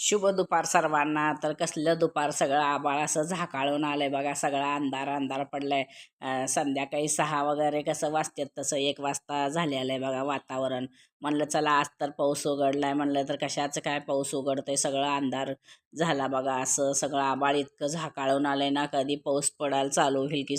शुभ दुपार सर्वांना. तर कसलं दुपार, सगळं आभाळ असं झाकाळून आलंय बघा, सगळा अंधार अंधार पडलाय. संध्याकाळी 6 वगैरे कसं वाजतात तसं 1 वाजता झालेलं आहे बघा वातावरण. म्हणलं चला आज तर पाऊस उघडलाय, म्हणलं तर कशाचं काय पाऊस उघडतंय, सगळं अंधार झाला बघा. असं सगळं आभाळ इतकं झाकाळून आलंय ना, कधी पाऊस पडायला चालू होईल की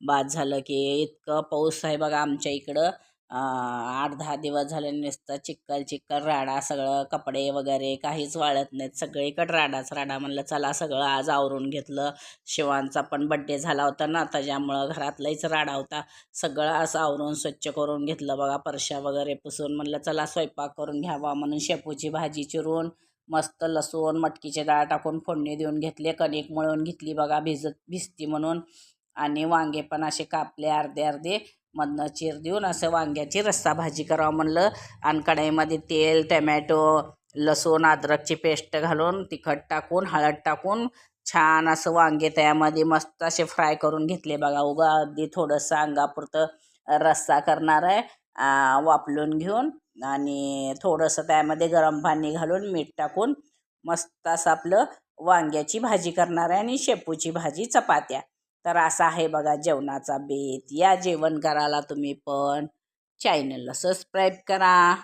बाद झालं की इतकं पाऊस आहे बघा आमच्या इकडं. 8-10 दिवस झाले नुसतं चिक्कल चिक्कल राडा, सगळं कपडे वगैरे काहीच वाळत नाहीत, सगळीकडे राडाच राडा. म्हणलं चला सगळं आज आवरून घेतलं. शिवांचा पण बड्डे झाला होता ना, त्याच्यामुळं घरातलाच राडा होता. सगळं असं आवरून स्वच्छ करून घेतलं बघा, फरशा वगैरे पुसून. म्हणलं चला स्वयंपाक करून घ्यावा म्हणून शेपूची भाजी चिरून मस्त लसूण मटकीची डाळ टाकून फोडणी देऊन घेतले. कणिक मळून घेतली बघा भिजती म्हणून. आणि वांगे पण असे कापले अर्धे अर्धे, मधनं चीर देऊन असं वांग्याची रस्सा भाजी करावं म्हणलं. आणि कढईमध्ये तेल, टमॅटो, लसूण, अद्रकची पेस्ट घालून तिखट टाकून हळद टाकून छान असं वांगे त्यामध्ये मस्त असे फ्राय करून घेतले बघा. उगा अगदी थोडंसं अंगापुरतं रस्सा करणार आहे, वापलून घेऊन. आणि थोडंसं त्यामध्ये गरम पाणी घालून मीठ टाकून मस्त असं आपलं वांग्याची भाजी करणार आहे. आणि शेपूची भाजी चपात्या. तर असा आहे बघा जेवणाचा बेत. या जेवण करायला तुम्ही पण. चॅनलला सबस्क्राईब करा.